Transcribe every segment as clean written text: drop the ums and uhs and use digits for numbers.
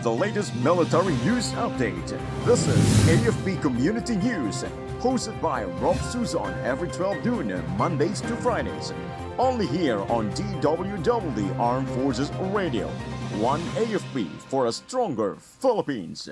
the latest military news update. This is AFP Community News, hosted by Rofh Suzon every 12 noon, Mondays to Fridays. Only here on DWDD Armed Forces Radio. One AFP for a stronger Philippines.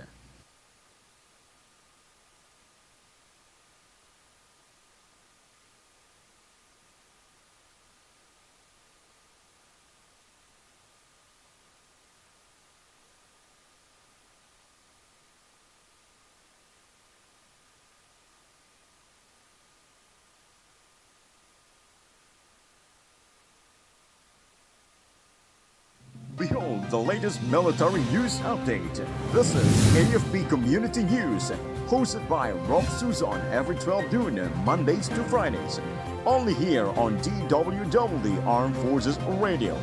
Behold the latest military news update. This is AFP Community News, hosted by Rofh Suzon every 12 noon, Mondays to Fridays. Only here on DWDD Armed Forces Radio.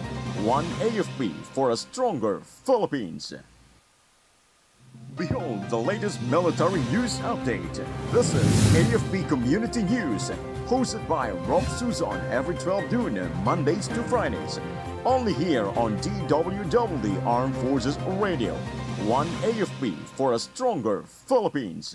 One AFP for a stronger Philippines. Behold the latest military news update. This is AFP Community News, hosted by Rofh Suzon every 12 noon, Mondays to Fridays. Only here on DWDD Armed Forces Radio. One AFP for a stronger Philippines.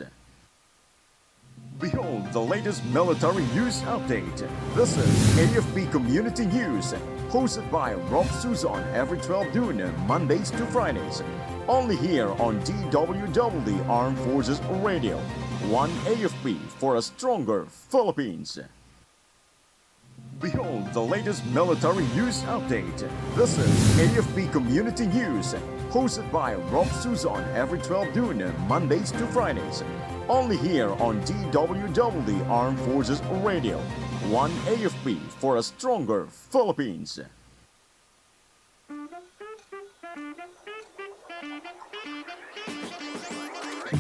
Behold the latest military news update. This is AFP Community News, hosted by Rofh Suzon every 12 noon, Mondays to Fridays. Only here on DWDD Armed Forces Radio. One AFP for a stronger Philippines. Behold the latest military news update. This is AFP Community News, hosted by Rofh Suzon every 12 noon, Mondays to Fridays. Only here on DWDD Armed Forces Radio. One AFP for a stronger Philippines.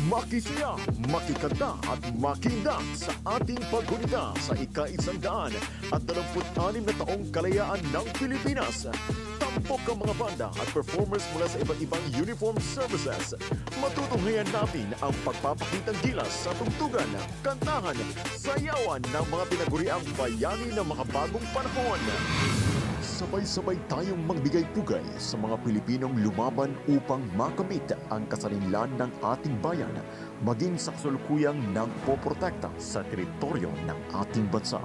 Makisaya, makikanta at makinda sa ating paggunita sa ika-126 na taong kalayaan ng Pilipinas. Tampok ang mga banda at performers mula sa iba't ibang uniform services. Matutunghayan natin ang pagpapakitang gilas sa tugtugan, kantahan, sayawan ng mga tinaguriang bayani ng makabagong panahon. Sabay-sabay tayong magbigay pugay sa mga Pilipinong lumaban upang makamit ang kasarinlan ng ating bayan, maging sa kasalukuyang nagpoprotekta sa teritoryo ng ating bansa.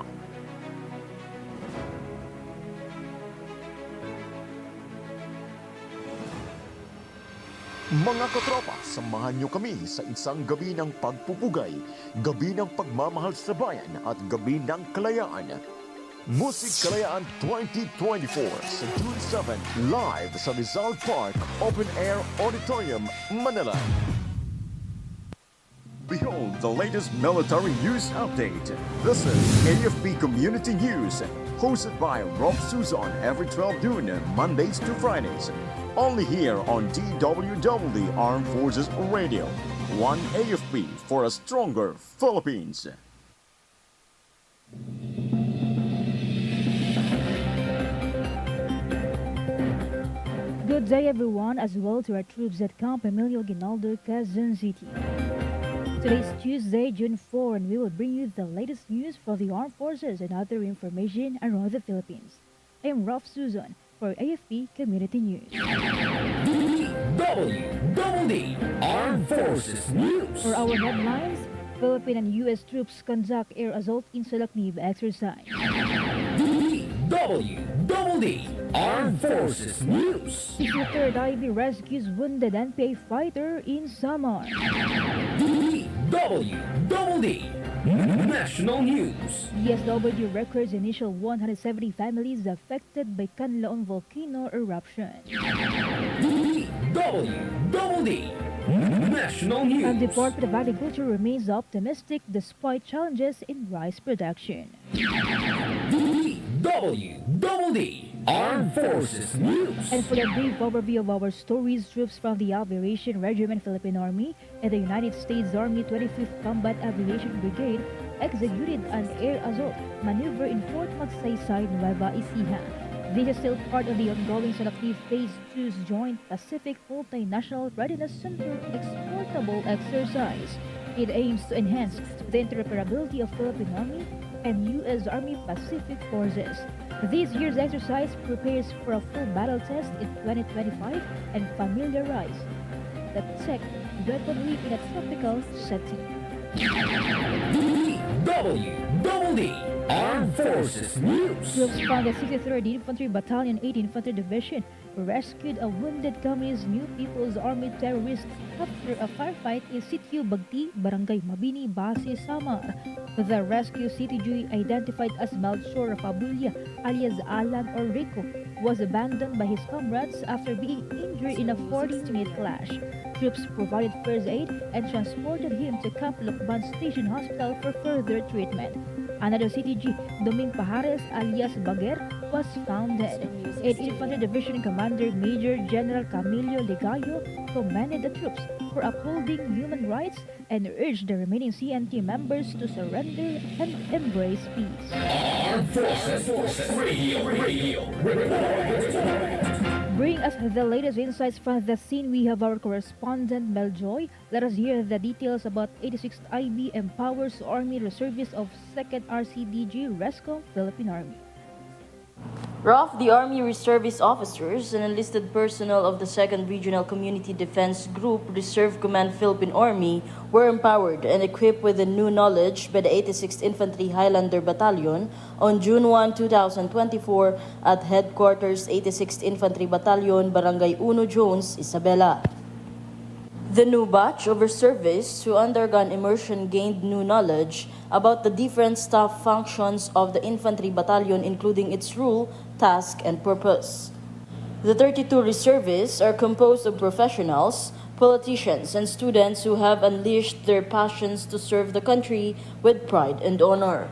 Mga katropa, samahan niyo kami sa isang gabi ng pagpupugay, gabi ng pagmamahal sa bayan at gabi ng kalayaan. Music Kalayaan 2024 sa June 7, live sa Rizal Park Open Air Auditorium, Manila. Behold the latest military news update. This is AFP Community News, hosted by Rofh Suzon every 12 noon, Mondays to Fridays. Only here on DWDD Armed Forces Radio. One AFP for a stronger Philippines. Good day everyone, as well to our troops at Camp Emilio Ginaldo, Quezon City. Today is Tuesday, June 4, and we will bring you the latest news from the armed forces and other information around the Philippines. I am Rofh Suzon for AFP Community News. DWDD Armed Forces News. For our headlines, Philippine and U.S. troops conduct air assault in Salaknib exercise. DWDD Armed Forces News. 63rd IB rescues wounded NPA fighter in Samar. DWDD National News. DSWD records initial 170 families affected by Canlaon volcano eruption. DWDD National News. And the Department of Agriculture remains optimistic despite challenges in rice production. DWDD Armed Forces News. And for a brief overview of our stories, troops from the Aviation Regiment Philippine Army and the United States Army 25th Combat Aviation Brigade executed an air assault maneuver in Fort Magsaysay, Nueva Ecija. This is still part of the ongoing Salaknib Phase 2's Joint Pacific Multinational Readiness Center exportable exercise. It aims to enhance the interoperability of Philippine Army and U.S. Army Pacific Forces. This year's exercise prepares for a full battle test in 2025 and familiarize that tech weaponry in a tropical setting. DWDD Armed Forces News. Troops from the 63rd Infantry Battalion 8th Infantry Division rescued a wounded Communist New People's Army terrorist after a firefight in Sitio Bagti, Barangay Mabini, Base, Samar. The rescue CTG, identified as Melchor Pabulia, alias Alan or Rico, was abandoned by his comrades after being injured in a 40-minute clash. Troops provided first aid and transported him to Camp Lukban Station Hospital for further treatment. Another CTG, Doming Pajares alias Baguer, was found dead. 8th Infantry Division Commander Major General Camilo Ligayo commended the troops for upholding human rights and urged the remaining CNT members to surrender and embrace peace. Armed Forces Radio report. Bring us the latest insights from the scene. We have our correspondent Mel Joy. Let us hear the details about 86th IB empowers Army Reservists of 2nd RCDG Rescom Philippine Army. Rofh, the Army Reservist officers and enlisted personnel of the 2nd Regional Community Defense Group Reserve Command Philippine Army were empowered and equipped with the new knowledge by the 86th Infantry Highlander Battalion on June 1, 2024 at Headquarters 86th Infantry Battalion, Barangay Uno Jones, Isabela. The new batch of reservists who undergone immersion gained new knowledge about the different staff functions of the infantry battalion, including its role, task, and purpose. The 32 reservists are composed of professionals, politicians, and students who have unleashed their passions to serve the country with pride and honor.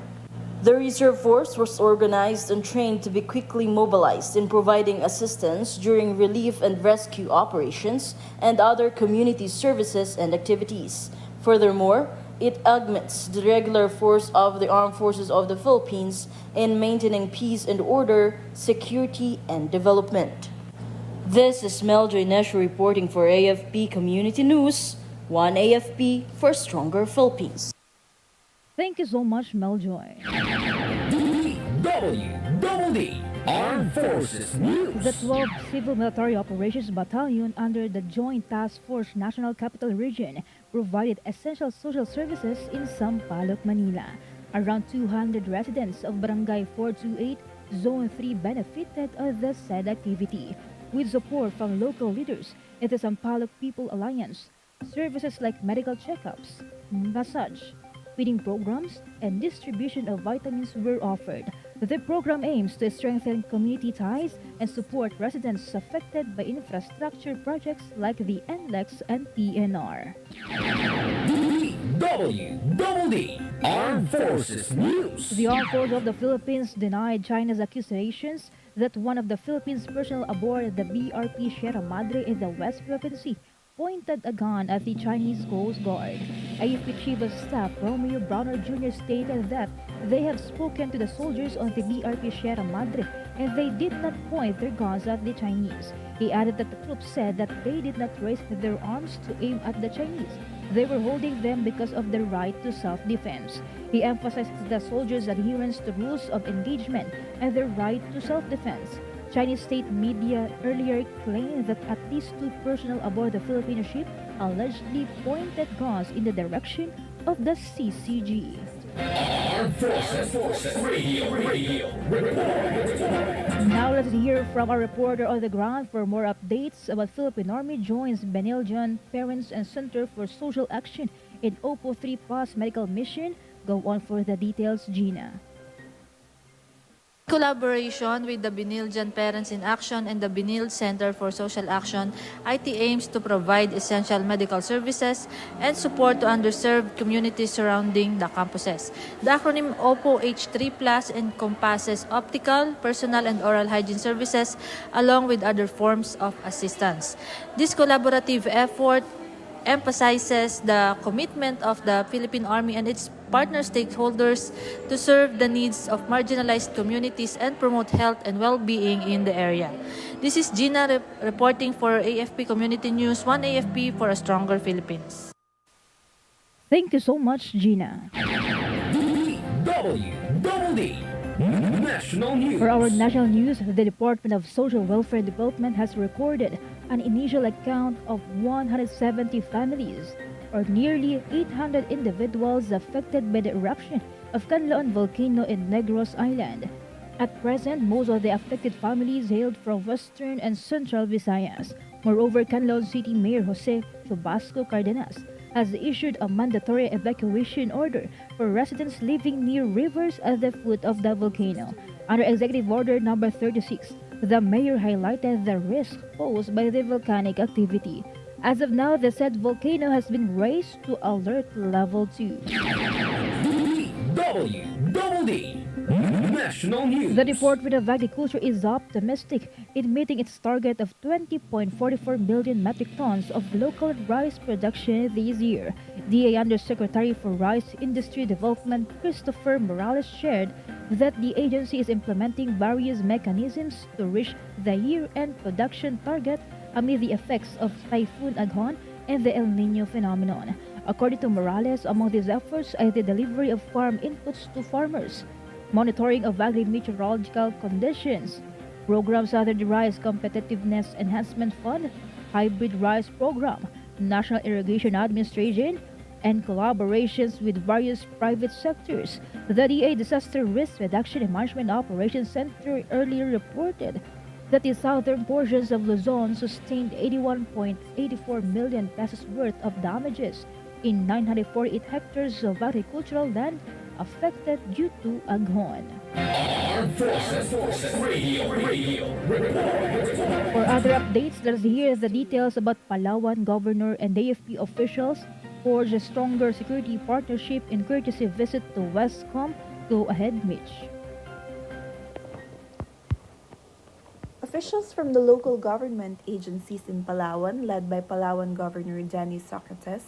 The reserve force was organized and trained to be quickly mobilized in providing assistance during relief and rescue operations and other community services and activities. Furthermore, it augments the regular force of the Armed Forces of the Philippines in maintaining peace and order, security, and development. This is Meljoy Nesho reporting for AFP Community News, one AFP for stronger Philippines. Thank you so much, Meljoy. DWDD Armed Forces News. The 12th Civil Military Operations Battalion under the Joint Task Force National Capital Region provided essential social services in Sampaloc, Manila. Around 200 residents of Barangay 428, Zone 3 benefited of the said activity. With support from local leaders and the Sampaloc People Alliance, services like medical checkups, massage, feeding programs, and distribution of vitamins were offered. The program aims to strengthen community ties and support residents affected by infrastructure projects like the NLEX and PNR. DWDD Armed Forces News. The Armed Forces of the Philippines denied China's accusations that one of the Philippines' personnel aboard the BRP Sierra Madre in the West Philippine Sea pointed a gun at the Chinese Coast Guard. AFP Chief of Staff Romeo Browner Jr. stated that they have spoken to the soldiers on the BRP Sierra Madre and they did not point their guns at the Chinese. He added that the troops said that they did not raise their arms to aim at the Chinese. They were holding them because of their right to self-defense. He emphasized the soldiers' adherence to rules of engagement and their right to self-defense. Chinese state media earlier claimed that at least 2 personnel aboard the Filipino ship allegedly pointed guns in the direction of the CCG. Armed Forces Radio report. Now let's hear from our reporter on the ground. For more updates about Philippine Army joins Beniljan Parents and Center for Social Action in OPO 3 Plus Medical Mission. Go on for the details, Gina. Collaboration with the Beniljan Parents in Action and the Benil Center for Social Action, IT aims to provide essential medical services and support to underserved communities surrounding the campuses. The acronym OPO H3 Plus encompasses optical, personal, and oral hygiene services along with other forms of assistance. This collaborative effort emphasizes the commitment of the Philippine Army and its partner stakeholders to serve the needs of marginalized communities and promote health and well-being in the area. This is Gina reporting for AFP Community News, one AFP for a stronger Philippines. Thank you so much, Gina. DWDD National News. For our national news, the Department of Social Welfare Development has recorded an initial account of 170 families, or nearly 800 individuals affected by the eruption of Canlaon volcano in Negros Island. At present, most of the affected families hailed from western and central Visayas. Moreover, Canlaon City Mayor Jose Chubasco Cardenas has issued a mandatory evacuation order for residents living near rivers at the foot of the volcano. Under Executive Order Number 36, the mayor highlighted the risk posed by the volcanic activity. As of now, the said volcano has been raised to alert level 2. DWDD National News. The Department of Agriculture is optimistic in meeting its target of 20.44 million metric tons of local rice production this year. DA Undersecretary for Rice Industry Development Christopher Morales shared that the agency is implementing various mechanisms to reach the year-end production target amid the effects of Typhoon Aghon and the El Nino phenomenon. According to Morales, among these efforts are the delivery of farm inputs to farmers, monitoring of agri-meteorological conditions, programs under the Rice Competitiveness Enhancement Fund, Hybrid Rice Program, National Irrigation Administration, and collaborations with various private sectors. The DA Disaster Risk Reduction and Management Operations Center earlier reported that the southern portions of Luzon sustained 81.84 million pesos worth of damages in 948 hectares of agricultural land affected due to Aghon. Armed Forces Radio Report. For other updates, let's hear the details about Palawan Governor and AFP officials forge a stronger security partnership in courtesy visit to Westcom. Go ahead, Mitch. Officials from the local government agencies in Palawan, led by Palawan Governor Danny Socrates,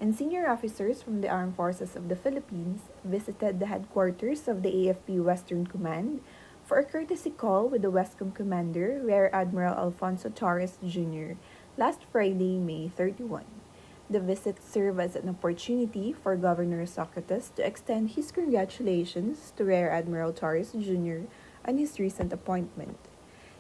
and senior officers from the Armed Forces of the Philippines visited the headquarters of the AFP Western Command for a courtesy call with the Westcom Commander, Rear Admiral Alfonso Torres Jr., last Friday, May 31. The visit served as an opportunity for Governor Socrates to extend his congratulations to Rear Admiral Torres Jr. on his recent appointment.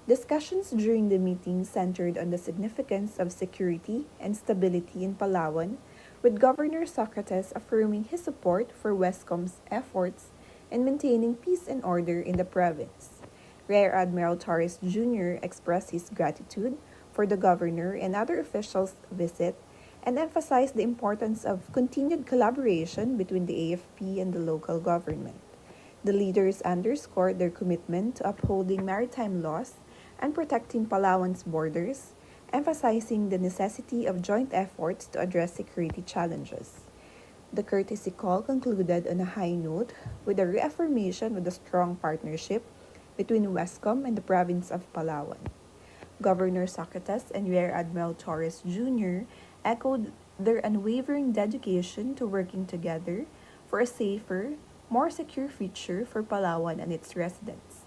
Discussions during the meeting centered on the significance of security and stability in Palawan, with Governor Socrates affirming his support for Westcom's efforts in maintaining peace and order in the province. Rear Admiral Torres Jr. expressed his gratitude for the governor and other officials' visit and emphasized the importance of continued collaboration between the AFP and the local government. The leaders underscored their commitment to upholding maritime laws and protecting Palawan's borders, emphasizing the necessity of joint efforts to address security challenges. The courtesy call concluded on a high note with a reaffirmation of the strong partnership between Westcom and the province of Palawan. Governor Socrates and Rear Admiral Torres Jr. echoed their unwavering dedication to working together for a safer, more secure future for Palawan and its residents.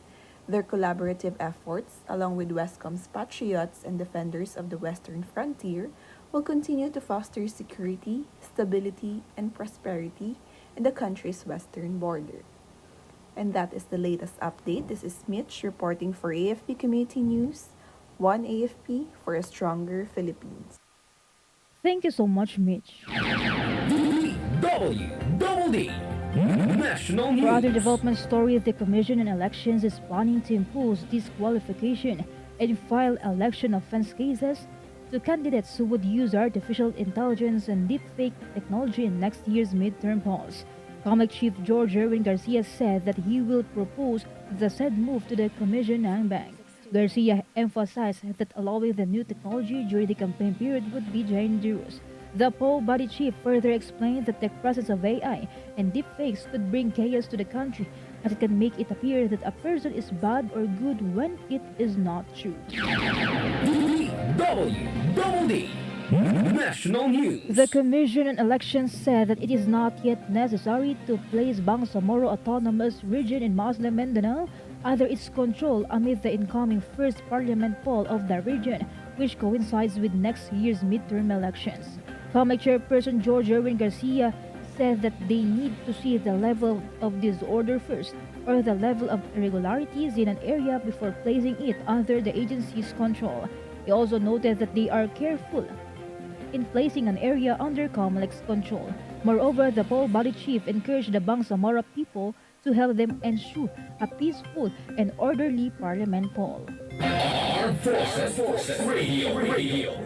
Their collaborative efforts, along with Westcom's patriots and defenders of the western frontier, will continue to foster security, stability, and prosperity in the country's western border. And that is the latest update. This is Mitch reporting for AFP Community News. One AFP for a stronger Philippines. Thank you so much, Mitch. DWDD National News. For other development stories, the Commission on Elections is planning to impose disqualification and file election offense cases to candidates who would use artificial intelligence and deepfake technology in next year's midterm polls. COMELEC Chief George Erwin Garcia said that he will propose the said move to the Commission and Bank. Garcia emphasized that allowing the new technology during the campaign period would be dangerous. The poll body chief further explained that the presence of AI and deepfakes could bring chaos to the country, as it can make it appear that a person is bad or good when it is not true. DWDD National News. The Commission on Elections said that it is not yet necessary to place Bangsamoro Autonomous Region in Muslim Mindanao under its control amid the incoming first parliament poll of the region, which coincides with next year's midterm elections. COMELEC Chairperson George Erwin Garcia said that they need to see the level of disorder first, or the level of irregularities in an area before placing it under the agency's control. He also noted that they are careful in placing an area under Comelec's control. Moreover, the Paul Body Chief encouraged the Bangsamoro people to help them ensure a peaceful and orderly parliament poll. Armed Forces Radio Report.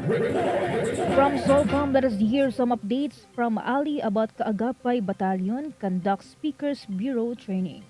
From Solcom, let us hear some updates from Ali about Kaagapay Battalion conducts Speakers Bureau training.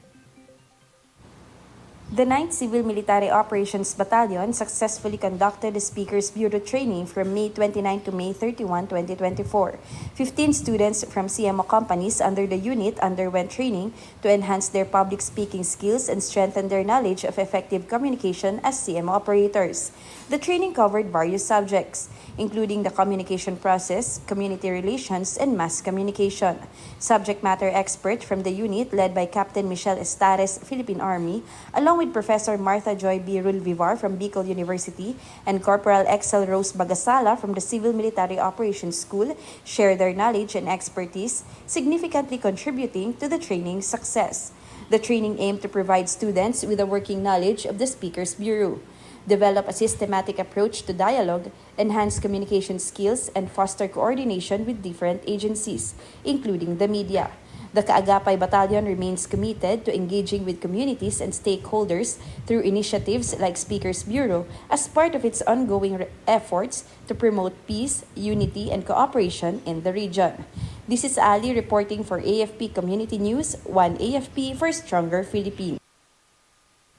The 9th Civil Military Operations Battalion successfully conducted the Speakers Bureau training from May 29 to May 31, 2024. 15 students from CMO companies under the unit underwent training to enhance their public speaking skills and strengthen their knowledge of effective communication as CMO operators. The training covered various subjects, including the communication process, community relations, and mass communication. Subject matter expert from the unit led by Captain Michelle Estares, Philippine Army, along with Professor Martha Joy B. Rulvivar from Bicol University and Corporal Excel Rose Bagasala from the Civil Military Operations School, share their knowledge and expertise, significantly contributing to the training's success. The training aimed to provide students with a working knowledge of the Speakers Bureau, develop a systematic approach to dialogue, enhance communication skills, and foster coordination with different agencies, including the media. The Kaagapay Battalion remains committed to engaging with communities and stakeholders through initiatives like Speakers Bureau as part of its ongoing efforts to promote peace, unity, and cooperation in the region. This is Ali reporting for AFP Community News, 1 AFP for Stronger Philippines.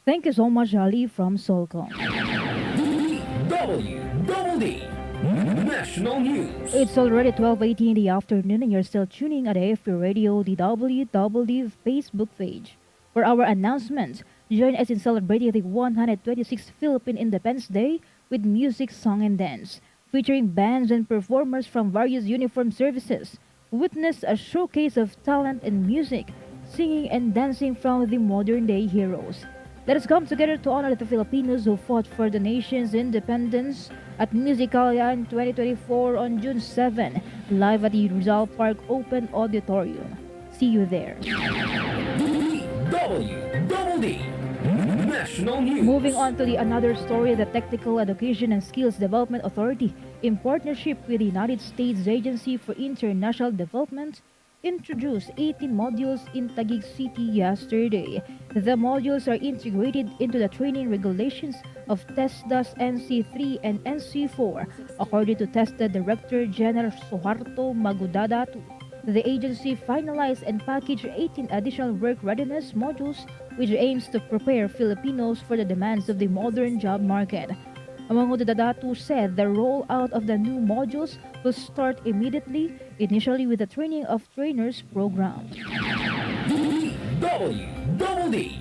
Thank you so much, Ali from Solcom. DWDD National News. It's already 12:18 in the afternoon and you're still tuning at AFP Radio, the WWD Facebook page. For our announcement, join us in celebrating the 126th Philippine Independence Day with music, song, and dance, featuring bands and performers from various uniformed services. Witness a showcase of talent and music, singing and dancing from the modern-day heroes. Let us come together to honor the Filipinos who fought for the nation's independence at Musicalia 2024 on June 7, live at the Rizal Park Open Auditorium. See you there. DWDD National News. Moving on to another story, the Technical Education and Skills Development Authority, in partnership with the United States Agency for International Development, introduced 18 modules in Taguig City yesterday. The modules are integrated into the training regulations of TESDAS NC3 and NC4, according to TESDA Director General Suharto Magudadatu. The agency finalized and packaged 18 additional work readiness modules, which aims to prepare Filipinos for the demands of the modern job market. Among the Dadatu said the rollout of the new modules will start immediately, initially with the Training of Trainers program. DWDD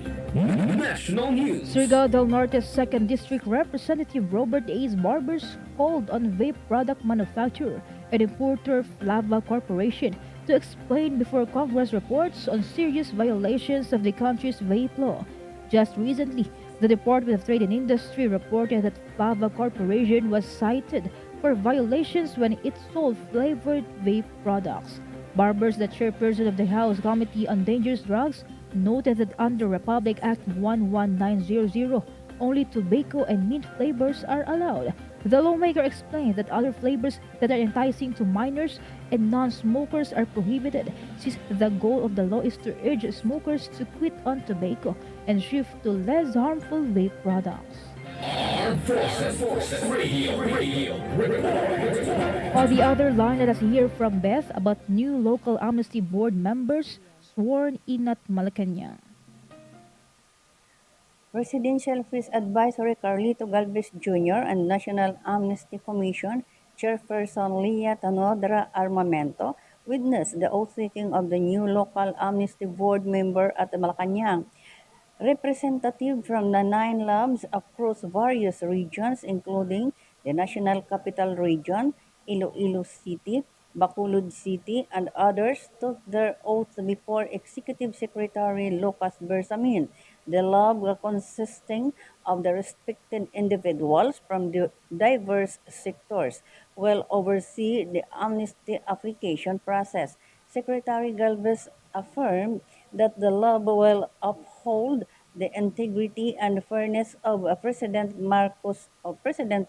National News. Surigao del Norte's 2nd District Representative Robert A's Barbers called on vape product manufacturer and importer Flava Corporation to explain before Congress reports on serious violations of the country's vape law. Just recently, the Department of Trade and Industry reported that Flava Corporation was cited for violations when it sold flavored vape products. Barbers, the chairperson of the House Committee on Dangerous Drugs, noted that under Republic Act 11900, only tobacco and mint flavors are allowed. The lawmaker explained that other flavors that are enticing to minors and non-smokers are prohibited, since the goal of the law is to urge smokers to quit on tobacco and shift to less harmful vape products. Armed Forces Radio Report. On the other line, let us hear from Beth about new local amnesty board members sworn in at Malacanang. Presidential Peace Advisory Carlito Galvez Jr. and National Amnesty Commission Chairperson Leah Tanodra Armamento witnessed the oath-taking of the new local amnesty board member at Malacanang. Representatives from the 9 labs across various regions, including the National Capital Region, Iloilo City, Bacolod City, and others, took their oath before Executive Secretary Lucas Bersamin. The lab, consisting of the respected individuals from the diverse sectors, will oversee the amnesty application process. Secretary Galvez affirmed that the lab will uphold the integrity and fairness of President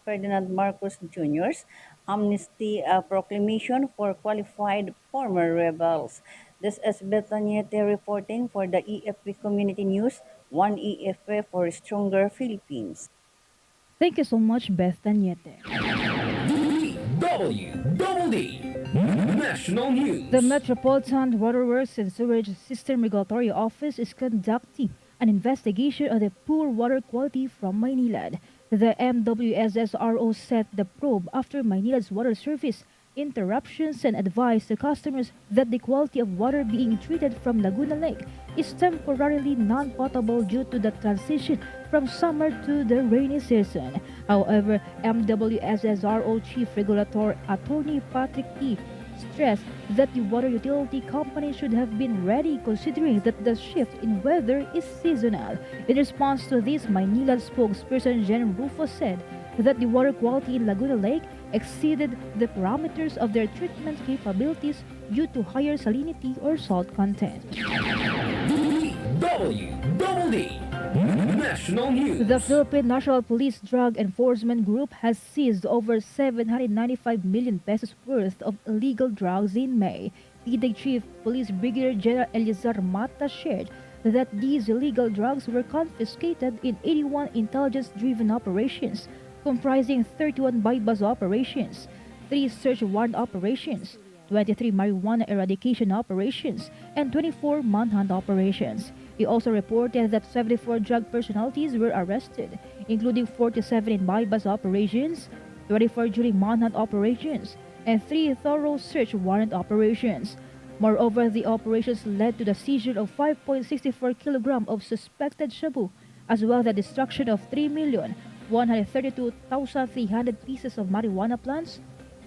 Ferdinand Marcos Jr.'s amnesty proclamation for qualified former rebels. This is Betaniete reporting for the AFP Community News, one AFP for stronger Philippines. Thank you so much, Beth Daniete. DWDD National News. The Metropolitan Waterworks and Sewage System Regulatory Office is conducting an investigation of the poor water quality from Maynilad. The MWSSRO set the probe after Maynilad's water service interruptions and advised the customers that the quality of water being treated from Laguna Lake is temporarily non-potable due to the transition from summer to the rainy season. However, MWSSRO Chief Regulator Attorney Patrick T. stressed that the water utility company should have been ready considering that the shift in weather is seasonal. In response to this, Maynilad spokesperson Jen Rofh said that the water quality in Laguna Lake exceeded the parameters of their treatment capabilities due to higher salinity or salt content. DWDD National News. The Philippine National Police Drug Enforcement Group has seized over 795 million pesos worth of illegal drugs in May. PDG Chief Police Brigadier General Eliezer Mata shared that these illegal drugs were confiscated in 81 intelligence-driven operations, comprising 31 bypass operations, 3 search warrant operations, 23 marijuana eradication operations, and 24 manhunt operations. He also reported that 74 drug personalities were arrested, including 47 in bypass operations, 24 during manhunt operations, and 3 thorough search warrant operations. Moreover, the operations led to the seizure of 5.64 kg of suspected shabu, as well as the destruction of 3,132,300 pieces of marijuana plants,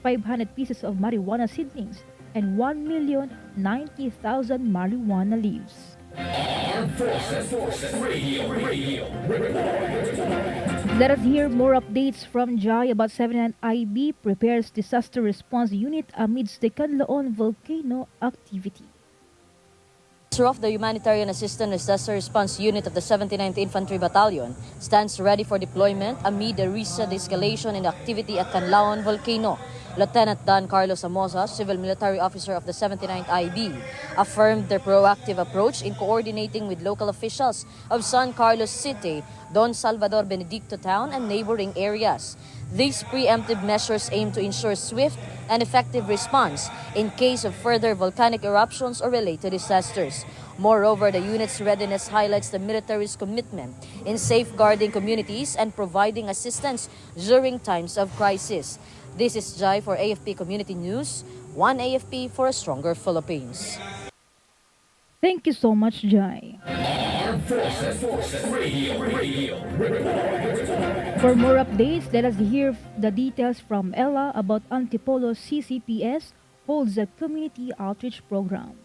500 pieces of marijuana seedlings, and 1,090,000 marijuana leaves. Armed Forces Radio Report. Let us hear more updates from Jai about 79 IB prepares disaster response unit amidst the Canlaon volcano activity. Rofh, the Humanitarian Assistance Disaster Response Unit of the 79th Infantry Battalion, stands ready for deployment amid the recent escalation in activity at Canlaon Volcano. Lieutenant Dan Carlos Amosa, Civil Military Officer of the 79th IB, affirmed their proactive approach in coordinating with local officials of San Carlos City, Don Salvador Benedicto Town, and neighboring areas. These preemptive measures aim to ensure swift and effective response in case of further volcanic eruptions or related disasters. Moreover, the unit's readiness highlights the military's commitment in safeguarding communities and providing assistance during times of crisis. This is Jai for AFP Community News, one AFP for a stronger Philippines. Thank you so much, Jai. Armed Forces Radio Report. For more updates, let us hear the details from Ella about Antipolo CCPS holds a community outreach program.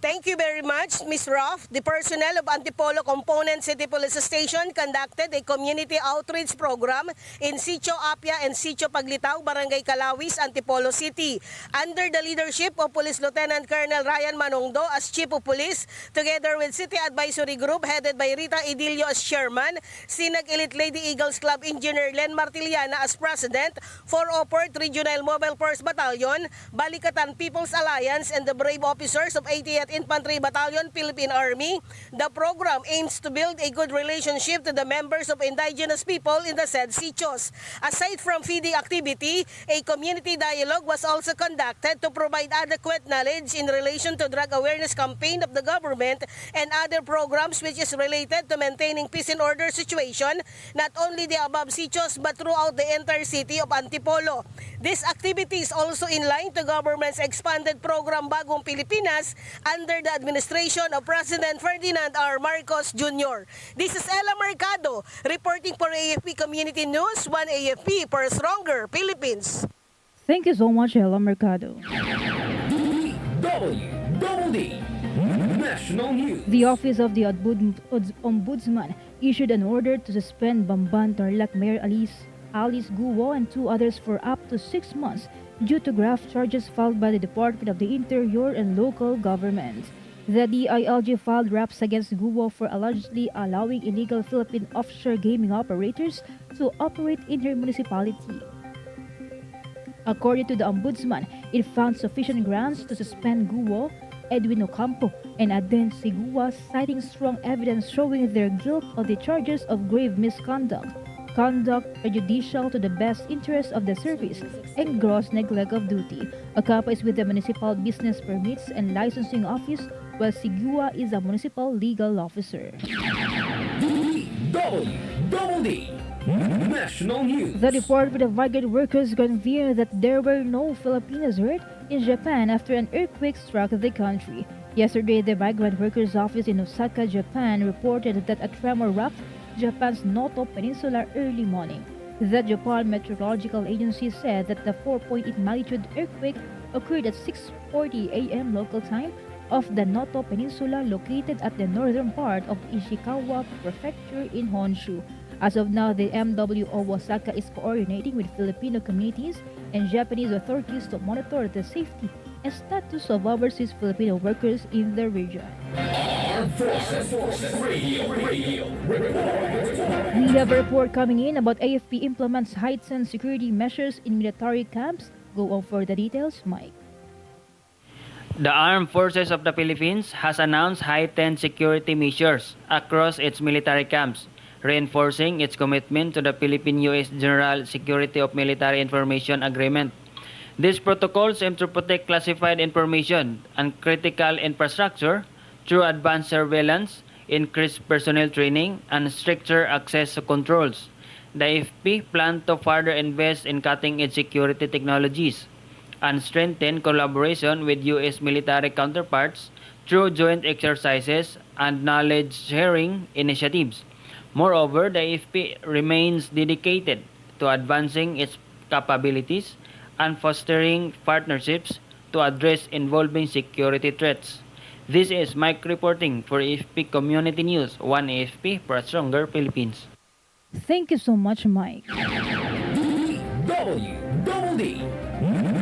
Thank you very much, Ms. Rofh. The personnel of Antipolo Component City Police Station conducted a community outreach program in Sitio Apia and Sitio Paglitaw, Barangay Calawis, Antipolo City. Under the leadership of Police Lieutenant Colonel Ryan Manongdo as Chief of Police, together with City Advisory Group headed by Rita Idilio as Chairman, Sinag Elite Lady Eagles Club Engineer Len Martiliana as President, 404th Regional Mobile Force Battalion, Balikatan People's Alliance, and the brave officers of 80th Infantry Battalion, Philippine Army. The program aims to build a good relationship to the members of indigenous people in the said sitios. Aside from feeding activity, a community dialogue was also conducted to provide adequate knowledge in relation to drug awareness campaign of the government and other programs which is related to maintaining peace and order situation, not only the above sitios but throughout the entire city of Antipolo. This activity is also in line to government's expanded program Bagong Pilipinas under the administration of President Ferdinand R. Marcos Jr. This is Ella Mercado reporting for AFP Community News, one AFP for a stronger Philippines. Thank you so much, Ella Mercado. DWDD National News. The Office of the Ombudsman issued an order to suspend Bamban Tarlac Mayor Alice Guo and 2 others for up to 6 months due to graft charges filed by the Department of the Interior and local government. The DILG filed raps against Guo for allegedly allowing illegal Philippine offshore gaming operators to operate in her municipality. According to the Ombudsman, it found sufficient grounds to suspend Guo, Edwin Ocampo, and Aden Sigua, citing strong evidence showing their guilt of the charges of grave misconduct, conduct prejudicial to the best interest of the service, and gross neglect of duty. Ocampo is with the Municipal Business Permits and Licensing Office, while Sigua is a municipal legal officer. DWDD National News. The report with the migrant workers confirmed that there were no Filipinos hurt in Japan after an earthquake struck the country. Yesterday, the migrant workers' office in Osaka, Japan, reported that a tremor rocked Japan's Noto Peninsula early morning. The Japan Meteorological Agency said that the 4.8 magnitude earthquake occurred at 6:40 a.m. local time off the Noto Peninsula located at the northern part of Ishikawa Prefecture in Honshu. As of now, the MWO Osaka is coordinating with Filipino communities and Japanese authorities to monitor the safety and status of overseas Filipino workers in the region. Armed Forces Radio Report. We have a report coming in about AFP implements heightened security measures in military camps. Go on for the details, Mike. The Armed Forces of the Philippines has announced heightened security measures across its military camps, reinforcing its commitment to the Philippine-U.S. General Security of Military Information Agreement. These protocols aim to protect classified information and critical infrastructure through advanced surveillance, increased personnel training, and stricter access controls. The AFP plans to further invest in cutting-edge security technologies and strengthen collaboration with U.S. military counterparts through joint exercises and knowledge-sharing initiatives. Moreover, the AFP remains dedicated to advancing its capabilities and fostering partnerships to address evolving security threats. This is Mike reporting for AFP Community News, One AFP for a Stronger Philippines. Thank you so much, Mike. DWDD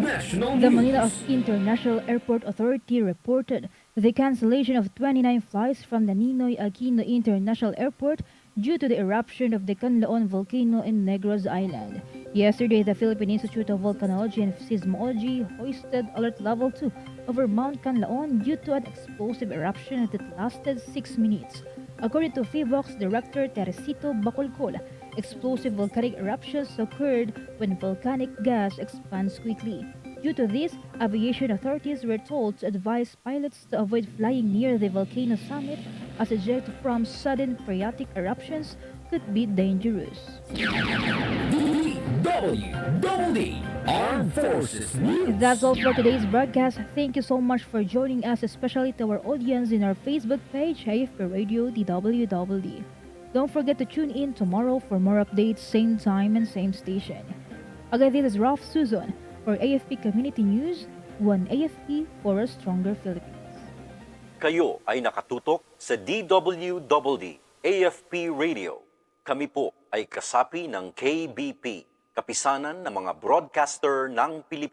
National The News. Manila International Airport Authority reported the cancellation of 29 flights from the Ninoy Aquino International Airport due to the eruption of the Canlaon volcano in Negros Island. Yesterday, the Philippine Institute of Volcanology and Seismology hoisted Alert Level 2 over Mount Canlaon due to an explosive eruption that lasted 6 minutes. According to FIVOX Director Teresito Bacolcol, explosive volcanic eruptions occurred when volcanic gas expands quickly. Due to this, aviation authorities were told to advise pilots to avoid flying near the volcano summit as eject from sudden phreatic eruptions could be dangerous. DWDD Armed Forces News. That's all for today's broadcast. Thank you so much for joining us, especially to our audience in our Facebook page, AFP Radio DWDD. Don't forget to tune in tomorrow for more updates, same time and same station. Again, this is Rofh Suzon for AFP Community News, One AFP for a Stronger Philippines. Kayo ay nakatutok sa DWDD AFP Radio. Kami po ay kasapi ng KBP, Kapisanan ng mga Broadcaster ng Pilipinas.